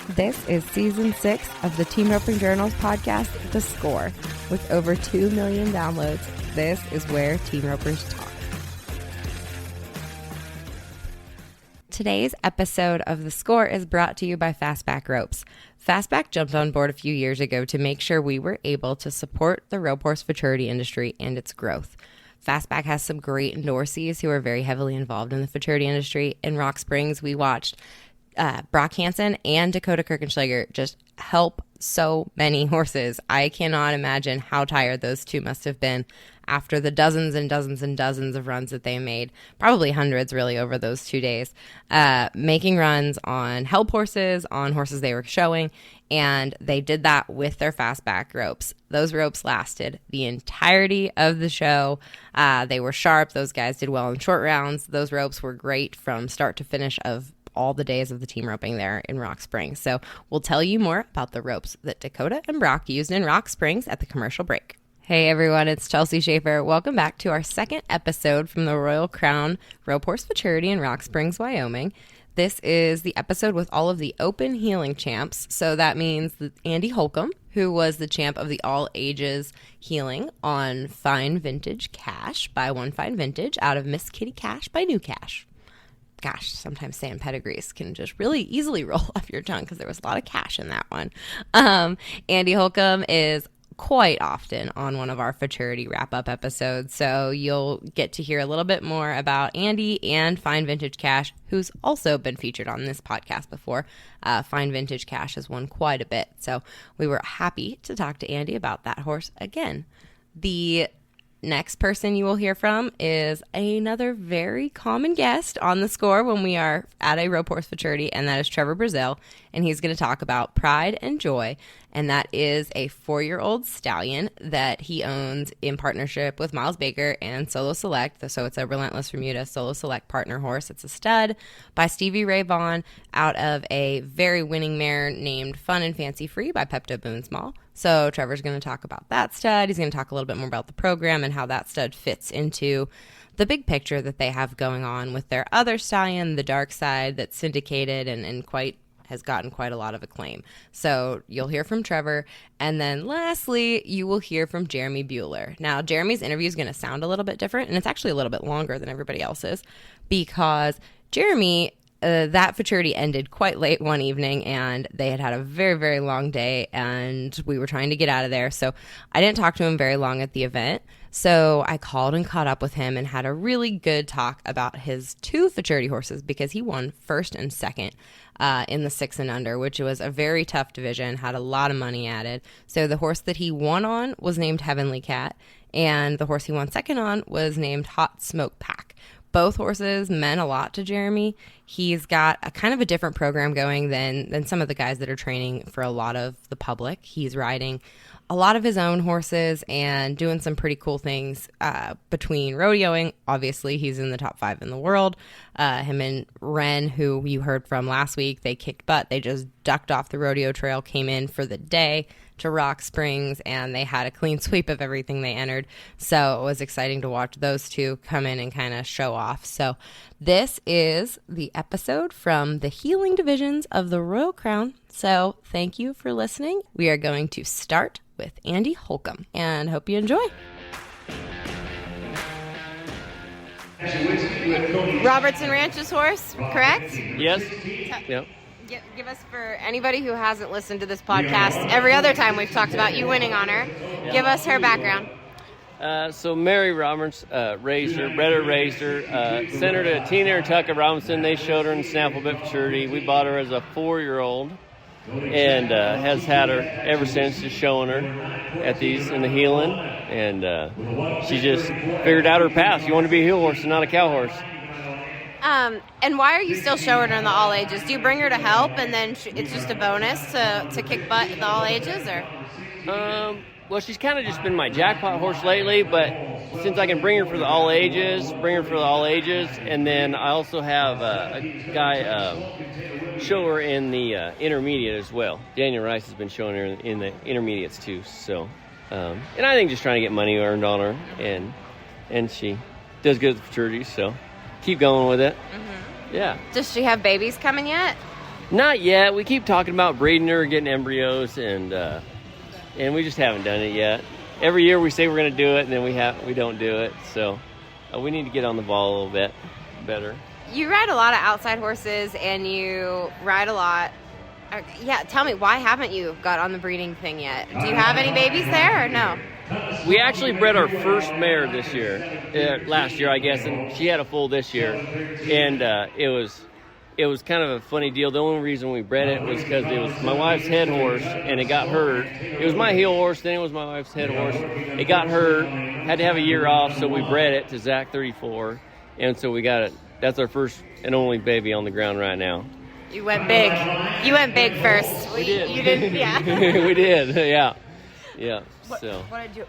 This is Season 6 of the Team Roping Journal's podcast, The Score. With over 2 million downloads, this is where team ropers talk. Today's episode of The Score is brought to you by Fastback Ropes. Fastback jumped on board a few years ago to make sure we were able to support the rope horse futurity industry and its growth. Fastback has some great endorsees who are very heavily involved in the futurity industry. In Rock Springs, we watched Brock Hansen and Dakota Kirchenschlager just help so many horses. I cannot imagine how tired those two must have been after the dozens and dozens and dozens of runs that they made, probably hundreds really over those 2 days, making runs on help horses, on horses they were showing, and they did that with their Fastback ropes. Those ropes lasted the entirety of the show. They were sharp. Those guys did well in short rounds. Those ropes were great from start to finish of all the days of the team roping there in Rock Springs. So we'll tell you more about the ropes that Dakota and Brock used in Rock Springs at the commercial break. Hey everyone, it's Chelsea Schaefer. Welcome back to our second episode from the Royal Crown Rope Horse Futurity in Rock Springs, Wyoming. This is the episode with all of the open heeling champs. So that means that Andy Holcomb, who was the champ of the all ages heeling on Fine Vintage Cash by One Fine Vintage out of Miss Kitty Cash by New Cash. Gosh, sometimes saying pedigrees can just really easily roll off your tongue because there was a lot of cash in that one. Andy Holcomb is quite often on one of our Futurity wrap-up episodes, so you'll get to hear a little bit more about Andy and Fine Vintage Cash, who's also been featured on this podcast before. Fine Vintage Cash has won quite a bit, so we were happy to talk to Andy about that horse again. The next person you will hear from is another very common guest on The Score when we are at a rope horse futurity, and that is Trevor Brazile, and he's going to talk about Pride and Joyy, and that is a 4-year-old stallion that he owns in partnership with Miles Baker and Solo Select. So it's a Relentless Remuda Solo Select partner horse. It's a stud by Stevie Ray Vaughan out of a very winning mare named Fun and Fancy Free by Pepto Boonsmall. So Trevor's going to talk about that stud. He's going to talk a little bit more about the program and how that stud fits into the big picture that they have going on with their other stallion, the Dark Side, that's syndicated and has gotten quite a lot of acclaim. So you'll hear from Trevor. And then lastly, you will hear from Jeremy Buhler. Now, Jeremy's interview is going to sound a little bit different, and it's actually a little bit longer than everybody else's because Jeremy, that futurity ended quite late one evening, and they had a very, very long day, and we were trying to get out of there. So I didn't talk to him very long at the event. So I called and caught up with him and had a really good talk about his 2 futurity horses because he won first and second in the 6 and under, which was a very tough division, had a lot of money added. So the horse that he won on was named Heavenly Cat, and the horse he won second on was named Hot Smokepack. Both horses meant a lot to Jeremy. He's got a kind of a different program going than some of the guys that are training for a lot of the public. He's riding a lot of his own horses and doing some pretty cool things between rodeoing. Obviously, he's in the top 5 in the world. Him and Ren, who you heard from last week, they kicked butt. They just ducked off the rodeo trail, came in for the day to Rock Springs, and they had a clean sweep of everything they entered. So it was exciting to watch those two come in and kind of show off. So this is the episode from the heeling divisions of the Royal Crown. So thank you for listening. We are going to start with Andy Holcomb, and hope you enjoy. Robertson Ranch's horse, correct? Yes. Yep. Give us, for anybody who hasn't listened to this podcast, every other time we've talked about you winning on her, give us her background. So Mary Roberts raised her, bred her, raised her, sent her to Tina and Tucker Robinson. They showed her in Snafflebit Futurity. We bought her as a 4-year-old and has had her ever since, just showing her at these in the heeling. And she just figured out her path. She wanted to be a heel horse and not a cow horse. And why are you still showing her in the all ages? Do you bring her to help and then it's just a bonus to kick butt in the all ages, or? Well, she's kind of just been my jackpot horse lately, but since I can bring her for the all ages, and then I also have a guy show her in the intermediate as well. Daniel Rice has been showing her in the intermediates too. So, and I think just trying to get money earned on her, and she does good at the futurity, so keep going with it. Mm-hmm. Yeah. Does she have babies coming yet? Not yet. We keep talking about breeding her, getting embryos, and we just haven't done it yet. Every year we say we're going to do it, and then we don't do it. So we need to get on the ball a little bit better. You ride a lot of outside horses, and you ride a lot. Tell me, why haven't you got on the breeding thing yet? Do you have any babies there or no? We actually bred our first mare this year, last year, I guess, and she had a foal this year. And it was kind of a funny deal. The only reason we bred it was because it was my wife's head horse, and it got hurt. It was my heel horse, then it was my wife's head horse. It got hurt, had to have a year off, so we bred it to Zach 34. And so we got it. That's our first and only baby on the ground right now. You went big. You went big first. We did. You didn't, yeah. We did, yeah. Yeah, so.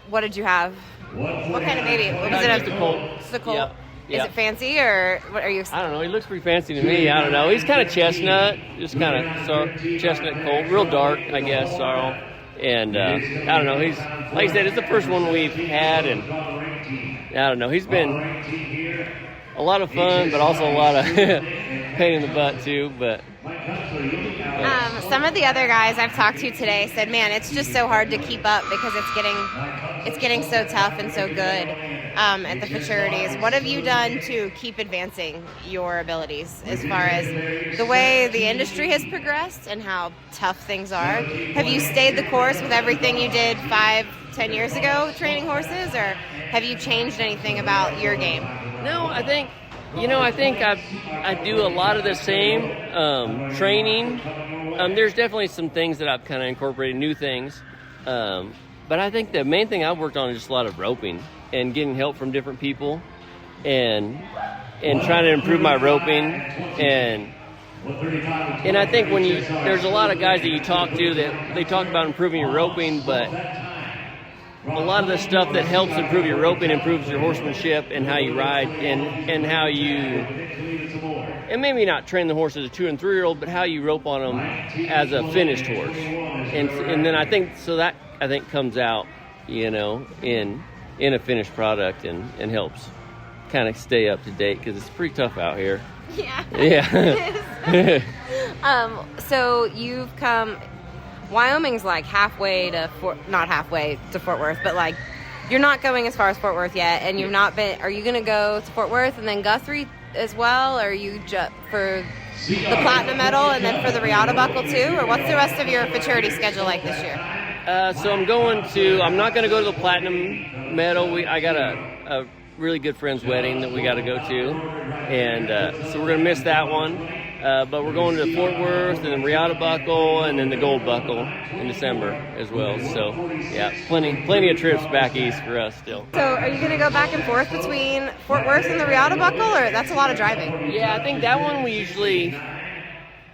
What did you have? What kind of baby? Was it just a colt. Just a colt? Yeah. Is it fancy, or what are you? I don't know. He looks pretty fancy to me. I don't know. He's kind of chestnut, just kind of chestnut colt, real dark, I guess, sorrel. And I don't know. He's, like I said, it's the first one we've had, and I don't know. He's been a lot of fun, but also a lot of pain in the butt too. But some of the other guys I've talked to today said, "Man, it's just so hard to keep up because it's getting so tough and so good at the futurities." What have you done to keep advancing your abilities as far as the way the industry has progressed and how tough things are? Have you stayed the course with everything you did 5-10 years ago training horses, or have you changed anything about your game? No, I think I do a lot of the same training. There's definitely some things that I've kind of incorporated, new things. But I think the main thing I've worked on is just a lot of roping and getting help from different people and trying to improve my roping. And I think there's a lot of guys that you talk to that they talk about improving your roping, but a lot of the stuff that helps improve your roping improves your horsemanship and how you ride and how you, and maybe not train the horse as a 2- and 3-year-old, but how you rope on them as a finished horse. And then I think comes out, in a finished product and helps kind of stay up to date because it's pretty tough out here. Yeah. So you've come. Wyoming's like halfway to not halfway to Fort Worth, but like you're not going as far as Fort Worth yet, and you've not been. Are you going to go to Fort Worth and then Guthrie as well, or are you just for the Platinum Medal and then for the Regatta Buckle too, or what's the rest of your futurity schedule like this year? So I'm not going to go to the Platinum Medal. I got a really good friend's wedding that we got to go to, and so we're going to miss that one. But we're going to Fort Worth and then Regatta Buckle and then the Gold Buckle in December as well. So, yeah, plenty of trips back east for us still. So are you going to go back and forth between Fort Worth and the Regatta Buckle, or that's a lot of driving? Yeah, I think that one we usually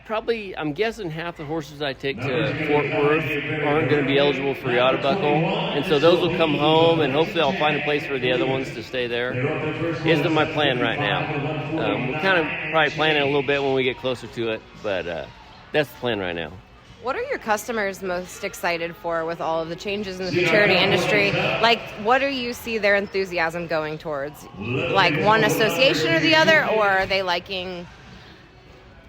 probably, I'm guessing half the horses I take to Fort Worth aren't going to be eligible for Regatta Buckle. And so those will come home, and hopefully I'll find a place for the other ones to stay there. Is my plan right now. We're kind of probably planning a little bit when we get closer to it, but that's the plan right now. What are your customers most excited for with all of the changes in the futurity industry? Like, what do you see their enthusiasm going towards? Like one association or the other, or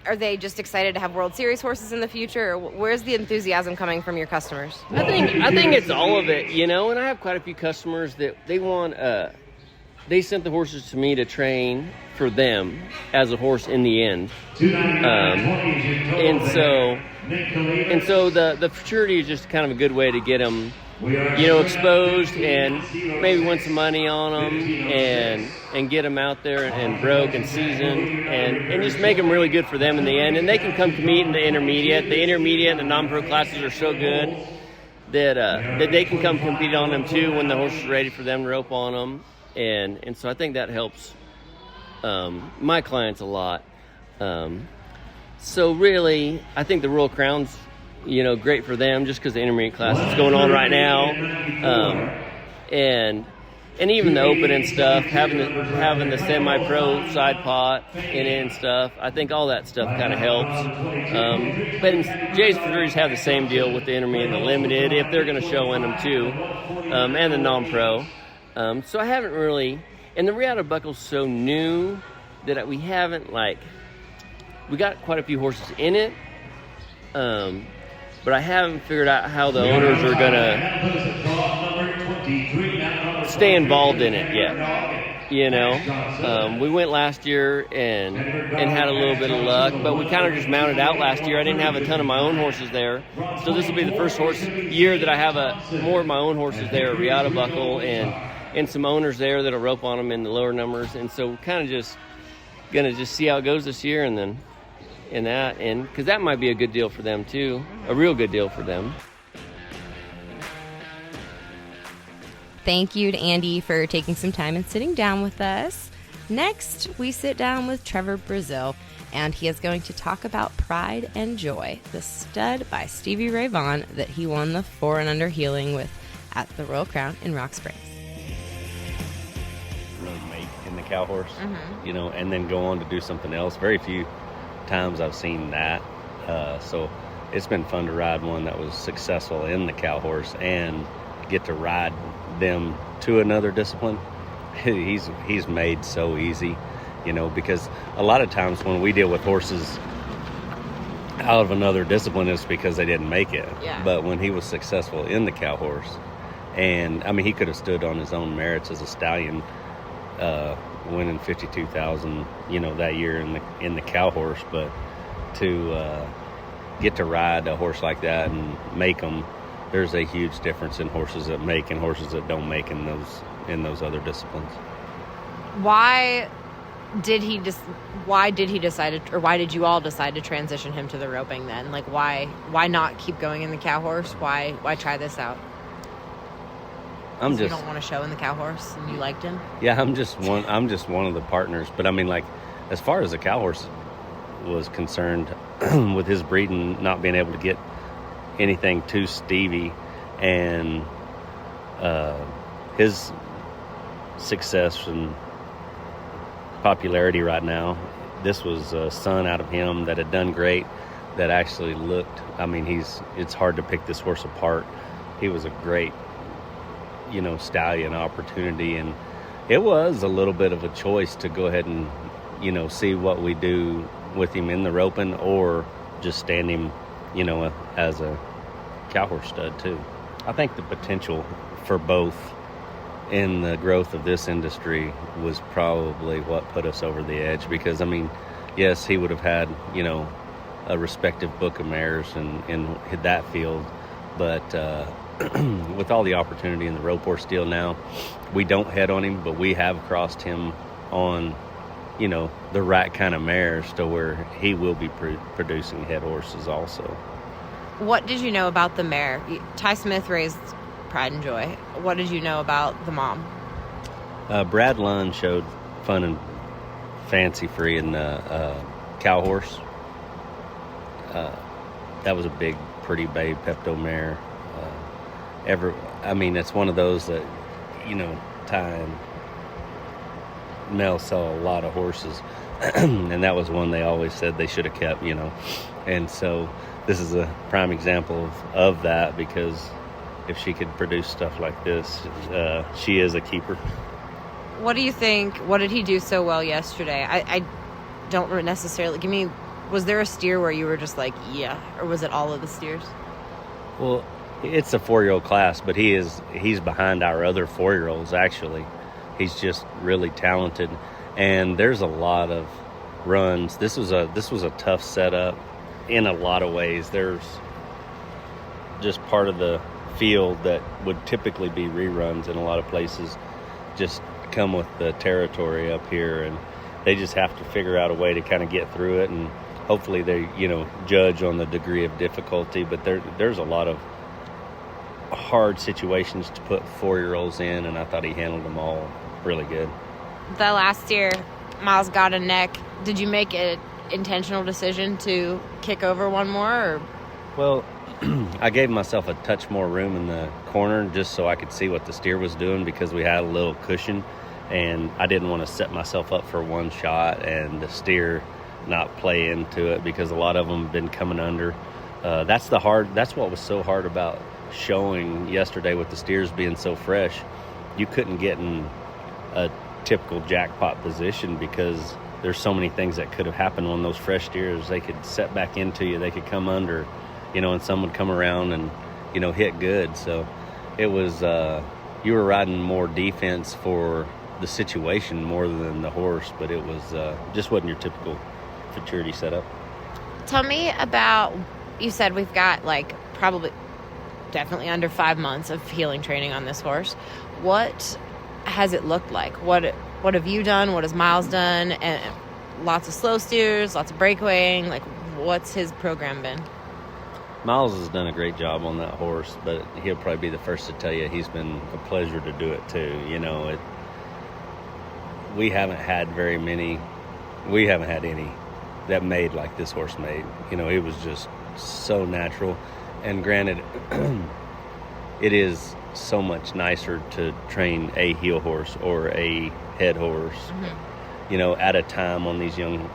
are they just excited to have World Series horses in the future? Or where's the enthusiasm coming from your customers? I think it's all of it, and I have quite a few customers that they want. They sent the horses to me to train for them as a horse in the end, and so the futurity is just kind of a good way to get them, exposed and maybe win some money on them and get them out there and broke and seasoned and just make them really good for them in the end. And they can come compete in the intermediate. The intermediate and the non-pro classes are so good that they can come compete on them too when the horse is ready for them to rope on them. And so I think that helps my clients a lot. So really, I think the Royal Crown's great for them just because the intermediate class is going on right now, and even the open and stuff, having the semi-pro side pot and stuff. I think all that stuff kind of helps. But Jay's futurities have the same deal with the intermediate and the limited if they're going to show in them too, and the non-pro. So I haven't really, and the Regatta Buckle's so new that we haven't we got quite a few horses in it. But I haven't figured out how the owners are going to stay involved in it yet. You know, we went last year and had a little bit of luck, but we kind of just mounted out last year. I didn't have a ton of my own horses there, so this will be the first year that I have more of my own horses there at Riata Buckle and some owners there that'll rope on them in the lower numbers, and so kind of just gonna just see how it goes this year, and then and because that might be a good deal for them too, a real good deal for them. Thank you to Andy for taking some time and sitting down with us. Next, we sit down with Trevor Brazile, and he is going to talk about Pride and Joyy, the stud by Stevie Ray Vaughan that he won the 4 and under healing with at the Royal Crown in Rock Springs. Really mate in the cow horse, you know, and then go on to do something else. Very few times I've seen that. So it's been fun to ride one that was successful in the cow horse and get to ride them to another discipline. He's made so easy, you know, because a lot of times when we deal with horses out of another discipline, it's because they didn't make it. Yeah. But when he was successful in the cow horse, and I mean, he could have stood on his own merits as a stallion, winning 52,000, you know, that year in the cow horse. But to get to ride a horse like that and make them, there's a huge difference in horses that make and horses that don't make in those other disciplines. Why did he decide or why did you all decide to transition him to the roping then? Like, why not keep going in the cow horse? Why try this out? You don't want to show in the cow horse and you liked him? Yeah, I'm just one of the partners. But I mean, like, as far as the cow horse was concerned, with his breeding not being able to get anything to Stevie, and his success and popularity right now, this was a son out of him that had done great, that actually looked, I mean, it's hard to pick this horse apart. He was a great, you know, stallion opportunity, and it was a little bit of a choice to go ahead and, you know, see what we do with him in the roping or just stand him, you know, as a cow horse stud too. I think the potential for both in the growth of this industry was probably what put us over the edge, because I mean, yes, he would have had, you know, a respective book of mares in that field, but with all the opportunity in the rope horse deal now, we don't head on him, but we have crossed him on, you know, the right kind of mares to where he will be producing head horses also. What did you know about the mare? Ty Smith raised Pride and Joyy. What did you know about the mom? Brad Lunn showed fun and fancy free in the cow horse. That was a big, pretty babe Pepto mare. I mean, it's one of those that, you know, Ty and Mel sell a lot of horses, and that was one they always said they should have kept, you know. And so this is a prime example of that, because if she could produce stuff like this, she is a keeper. What do you think? What did he do so well yesterday? I don't necessarily... was there a steer where you were just like, yeah, or was it all of the steers? Well, it's a 4-year-old class, but he's behind our other 4-year-olds, actually. He's just really talented, and there's a lot of runs. This was a tough setup in a lot of ways. There's just part of the field that would typically be reruns in a lot of places just come with the territory up here, and they just have to figure out a way to kind of get through it, and hopefully they, you know, judge on the degree of difficulty. But there's a lot of hard situations to put 4-year-olds in, and I thought he handled them all really good. The last year, Miles got a neck. Did you make an intentional decision to kick over one more? Or? Well, I gave myself a touch more room in the corner just so I could see what the steer was doing, because we had a little cushion, and I didn't want to set myself up for one shot and the steer not play into it, because a lot of them have been coming under. That's what was so hard about showing yesterday with the steers being so fresh. You couldn't get in a typical jackpot position because there's so many things that could have happened on those fresh steers. They could set back into you. They could come under, and some would come around and, hit good. So it was, you were riding more defense for the situation more than the horse, but it was just wasn't your typical Futurity setup. Tell me about, you said we've got definitely under 5 months of healing training on this horse. What has it looked like? What have you done? What has Miles done? And lots of slow steers, lots of breakawaying. What's his program been? Miles has done a great job on that horse, but he'll probably be the first to tell you he's been a pleasure to do it too. We haven't had any that made like this horse made. It was just so natural. And granted, it is so much nicer to train a heel horse or a head horse, at a time on these young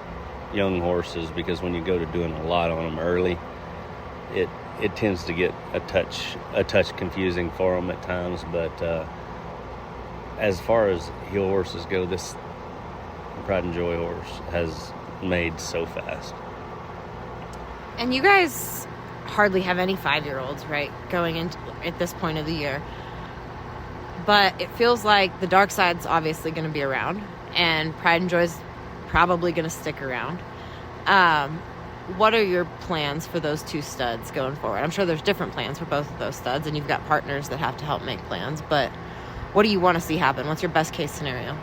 horses, because when you go to doing a lot on them early, it tends to get a touch confusing for them at times. But as far as heel horses go, this Pride and Joyy horse has made so fast. And you guys hardly have any 5-year-olds, right, going into at this point of the year. But it feels like the dark side's obviously going to be around, and Pride and Joyy's probably going to stick around. What are your plans for those two studs going forward? I'm sure there's different plans for both of those studs, and you've got partners that have to help make plans. But what do you want to see happen? What's your best case scenario?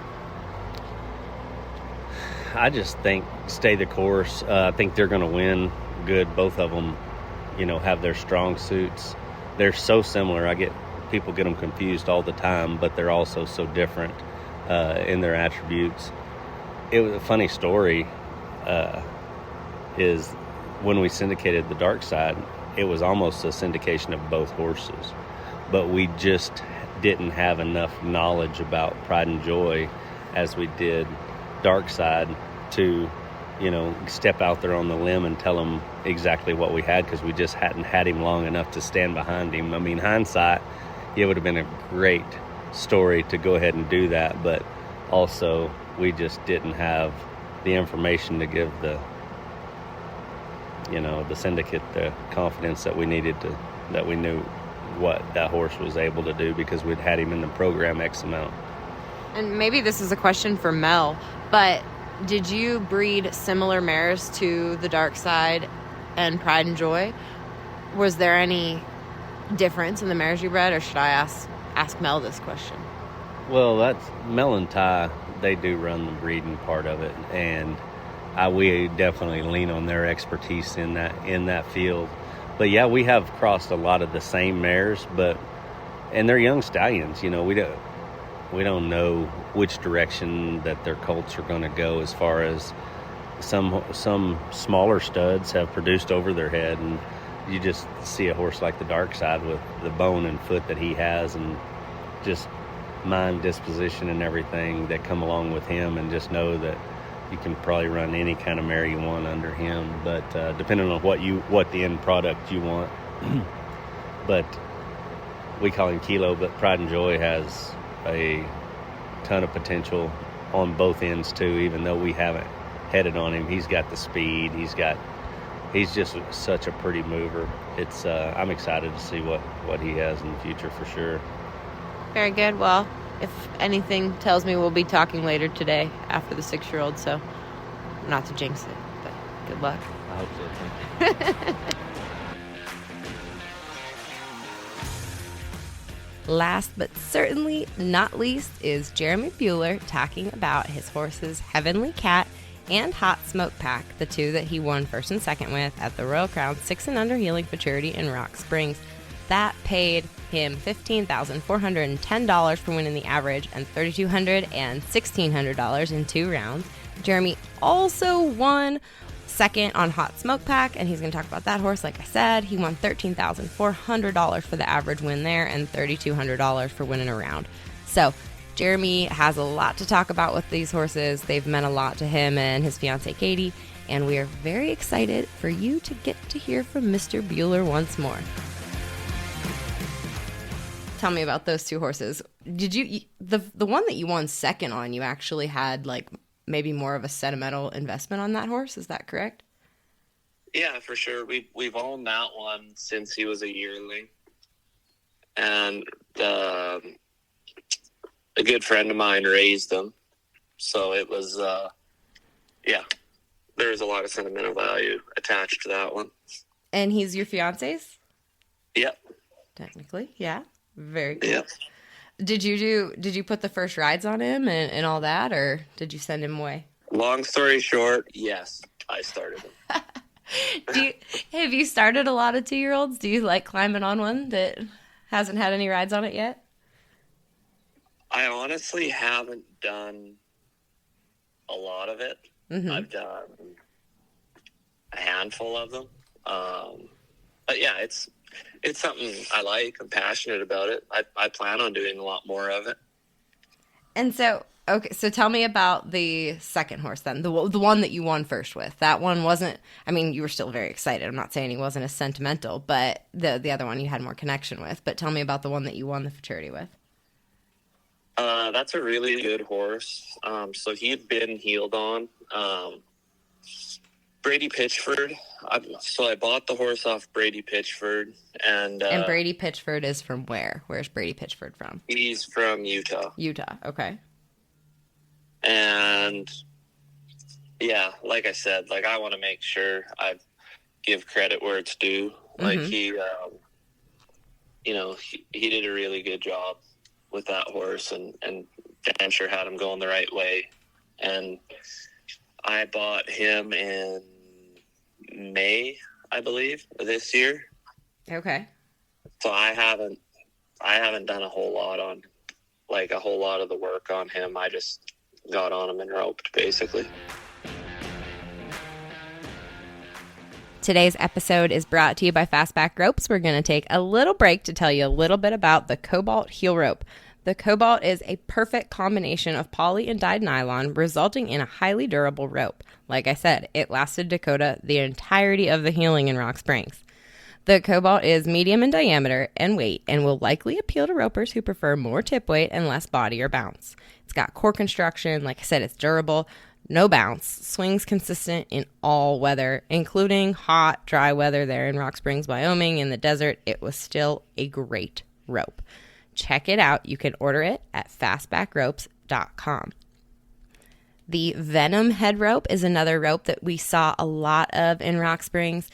I just think stay the course. I think they're going to win good. Both of them, have their strong suits. They're so similar. People get them confused all the time, but they're also so different in their attributes. It was a funny story. Is when we syndicated the dark side, it was almost a syndication of both horses, but we just didn't have enough knowledge about Pride and Joyy as we did dark side to step out there on the limb and tell them exactly what we had, because we just hadn't had him long enough to stand behind him. I mean, hindsight, it would have been a great story to go ahead and do that, but also we just didn't have the information to give the syndicate the confidence that we needed that we knew what that horse was able to do, because we'd had him in the program X amount. And maybe this is a question for Mel, but did you breed similar mares to the dark side and Pride and Joyy? Was there any difference in the mares you bred, or should I ask Mel this question? Well, that's Mel and Ty. They do run the breeding part of it, and we definitely lean on their expertise in that field. But yeah, we have crossed a lot of the same mares, and they're young stallions. We don't know which direction that their colts are going to go. As far as some smaller studs have produced over their head, and you just see a horse like the dark side with the bone and foot that he has, and just mind disposition and everything that come along with him, and just know that you can probably run any kind of mare you want under him, but depending on what the end product you want. But we call him Kilo, but Pride and Joyy has a ton of potential on both ends too, even though we haven't headed on him. He's got the speed. He's just such a pretty mover. I'm excited to see what he has in the future for sure. Very good. Well, if anything tells me we'll be talking later today after the 6-year-old, so not to jinx it, but good luck. I hope so. Thank you. Last but certainly not least is Jeremy Buhler talking about his horses Heavenly Catt and Hot Smokepack, the two that he won first and second with at the Royal Crown 6 and Under Healing Futurity in Rock Springs. That paid him $15,410 for winning the average and $3,200 and $1,600 in 2 rounds. Jeremy also won second on Hot Smokepack, and he's going to talk about that horse. Like I said, he won $13,400 for the average win there and $3,200 for winning a round. So Jeremy has a lot to talk about with these horses. They've meant a lot to him and his fiancée Katie, and we are very excited for you to get to hear from Mr. Buhler once more. Tell me about those two horses. Did you the one that you won second on, you actually had like maybe more of a sentimental investment on that horse. Is that correct? Yeah, for sure. We've owned that one since he was a yearling, and a good friend of mine raised him, so it was there was a lot of sentimental value attached to that one. And he's your fiance's? Yep. Technically, yeah. Very cool. Yep. Did you put the first rides on him and all that, or did you send him away? Long story short, yes, I started him. Have you started a lot of 2-year-olds? Do you like climbing on one that hasn't had any rides on it yet? I honestly haven't done a lot of it. Mm-hmm. I've done a handful of them. But yeah, it's something I like. I'm passionate about it. I plan on doing a lot more of it. And so, okay, so tell me about the second horse then, the one that you won first with. That one wasn't, I mean, you were still very excited. I'm not saying he wasn't as sentimental, but the other one you had more connection with. But tell me about the one that you won the Futurity with. That's a really good horse. So he'd been healed on. Brady Pitchford. I bought the horse off Brady Pitchford. And Brady Pitchford is from where? Where's Brady Pitchford from? He's from Utah. Utah, okay. And yeah, like I said, like I want to make sure I give credit where it's due. Like he did a really good job with that horse, and Dan sure had him going the right way. And I bought him in May, I believe, this year. Okay. So I haven't done a whole lot of the work on him. I just got on him and roped, basically. Today's episode is brought to you by Fastback Ropes. We're going to take a little break to tell you a little bit about the Cobalt Heel Rope. The Cobalt is a perfect combination of poly and dyed nylon, resulting in a highly durable rope. Like I said, it lasted Dakota the entirety of the healing in Rock Springs. The Cobalt is medium in diameter and weight and will likely appeal to ropers who prefer more tip weight and less body or bounce. It's got core construction. Like I said, it's durable, no bounce, swings consistent in all weather, including hot, dry weather there in Rock Springs, Wyoming. In the desert, it was still a great rope. Check it out. You can order it at fastbackropes.com. The Venom head rope is another rope that we saw a lot of in Rock Springs.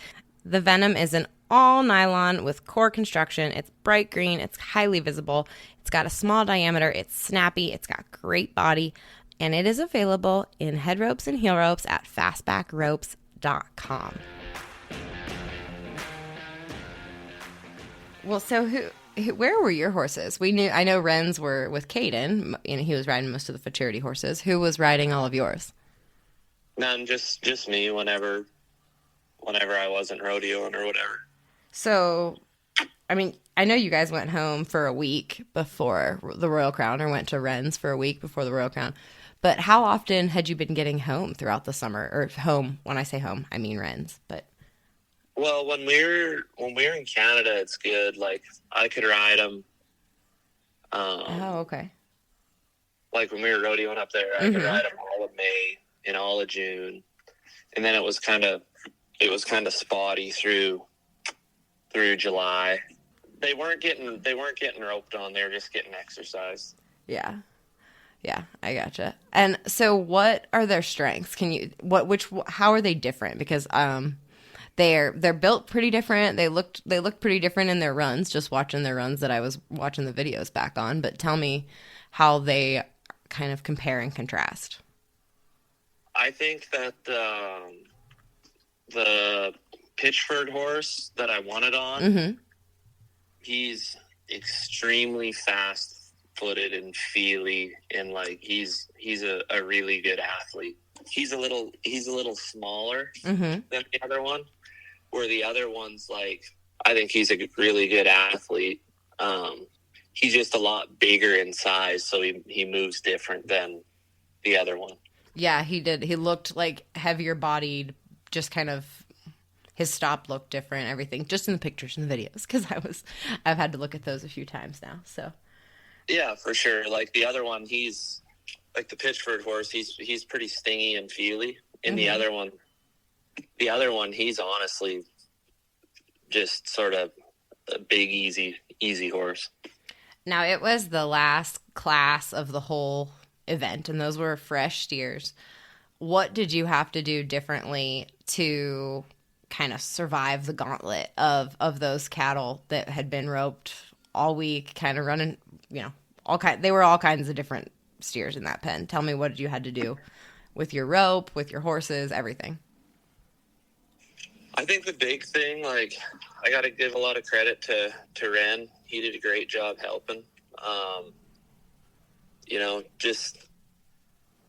The Venom is an all nylon with core construction. It's bright green. It's highly visible. It's got a small diameter. It's snappy. It's got great body. And it is available in head ropes and heel ropes at fastbackropes.com. Well, so where were your horses? I know Ren's were with Caden, and he was riding most of the Futurity horses. Who was riding all of yours? None, just me whenever I wasn't rodeoing or whatever. So, I mean, I know you guys went home for a week before the Royal Crown, or went to Ren's for a week before the Royal Crown. But how often had you been getting home throughout the summer? Or home, when I say home, I mean Ren's, but... Well, when we were in Canada, it's good. Like I could ride them. Okay. Like when we were rodeoing up there, I could ride them all of May and all of June, and then it was kind of spotty through July. They weren't getting roped on. They were just getting exercise. Yeah, I gotcha. And so, what are their strengths? How are they different? Because they're built pretty different. They look pretty different in their runs, just watching their runs that I was watching the videos back on. But tell me how they kind of compare and contrast. I think that the Pitchford horse that I won it on, he's extremely fast-footed and feely, and like he's a really good athlete. He's a little smaller than the other one. Where the other one's like, I think he's a really good athlete. He's just a lot bigger in size, so he moves different than the other one. Yeah, he did. He looked like heavier bodied, just kind of, his stop looked different, everything, just in the pictures and the videos, because I've had to look at those a few times now, so. Yeah, for sure. Like the other one, he's like the Pitchford horse, he's pretty stingy and feely. And the other one, he's honestly just sort of a big, easy horse. Now, it was the last class of the whole event, and those were fresh steers. What did you have to do differently to kind of survive the gauntlet of those cattle that had been roped all week, kind of running, they were all kinds of different steers in that pen. Tell me, what you had to do with your rope, with your horses, everything. I think the big thing, like, I got to give a lot of credit to Ren. He did a great job helping. Just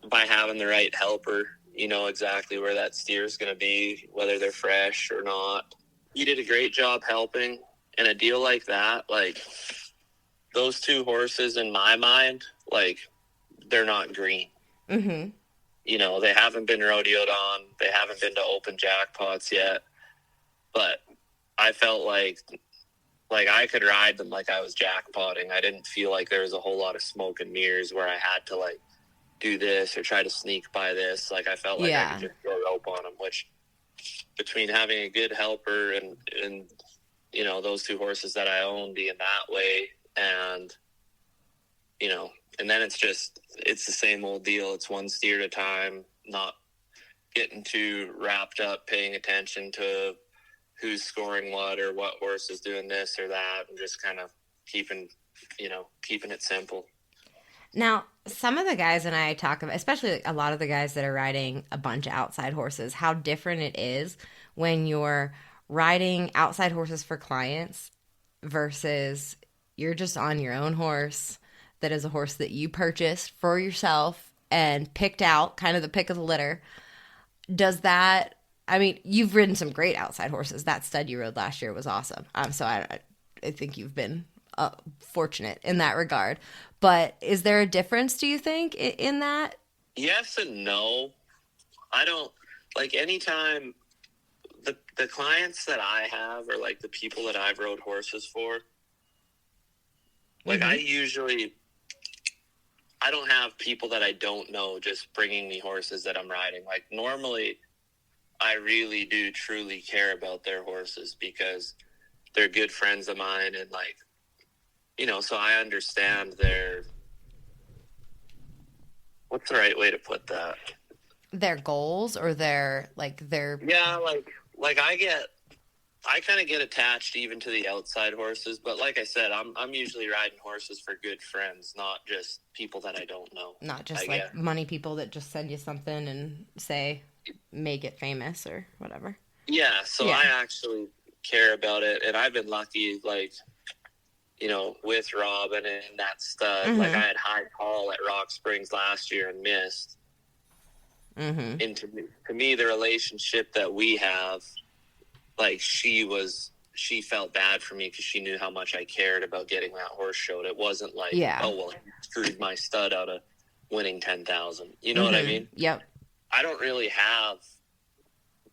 by having the right helper, you know exactly where that steer is going to be, whether they're fresh or not. He did a great job helping. And a deal like that, like, those two horses, in my mind, like, they're not green. Mm-hmm. They haven't been rodeoed on. They haven't been to open jackpots yet. But I felt like I could ride them like I was jackpotting. I didn't feel like there was a whole lot of smoke and mirrors where I had to, like, do this or try to sneak by this. Like, I felt like I could just go rope on them, which between having a good helper and those two horses that I own being that way, and then it's the same old deal. It's one steer at a time, not getting too wrapped up paying attention to who's scoring what or what horse is doing this or that, and just kind of keeping it simple. Now, some of the guys and I talk about, especially a lot of the guys that are riding a bunch of outside horses, how different it is when you're riding outside horses for clients versus you're just on your own horse that is a horse that you purchased for yourself and picked out, kind of the pick of the litter. You've ridden some great outside horses. That stud you rode last year was awesome. So I think you've been fortunate in that regard. But is there a difference, do you think, in that? Yes and no. I don't, like, anytime the clients that I have, or like the people that I've rode horses for, like, mm-hmm. I don't have people that I don't know just bringing me horses that I'm riding. Like, normally I really do truly care about their horses because they're good friends of mine, and, like, so I understand what's the right way to put that? Their goals, or their. Yeah, like I kind of get attached even to the outside horses, but like I said, I'm usually riding horses for good friends, not just people that I don't know. Not just money people that just send you something and say, make it famous or whatever. Yeah, so I actually care about it, and I've been lucky, like, with Robin and that stud. Mm-hmm. Like, I had high call at Rock Springs last year and missed. Mm-hmm. And to me, the relationship that we have, like, she felt bad for me because she knew how much I cared about getting that horse showed. It wasn't like, he screwed my stud out of winning 10,000. You know what I mean? Yep. I don't really have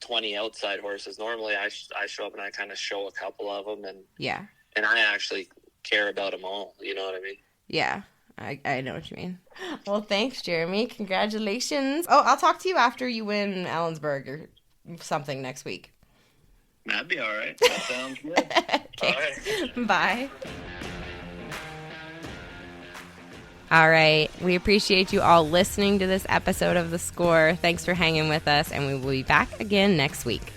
20 outside horses. Normally I show up and I kind of show a couple of them, and I actually care about them all. You know what I mean? Yeah. I know what you mean. Well, thanks, Jeremy. Congratulations. Oh, I'll talk to you after you win Ellensburg or something next week. That'd be all right. That sounds good. Okay. All right. Bye. All right. We appreciate you all listening to this episode of The Score. Thanks for hanging with us, and we will be back again next week.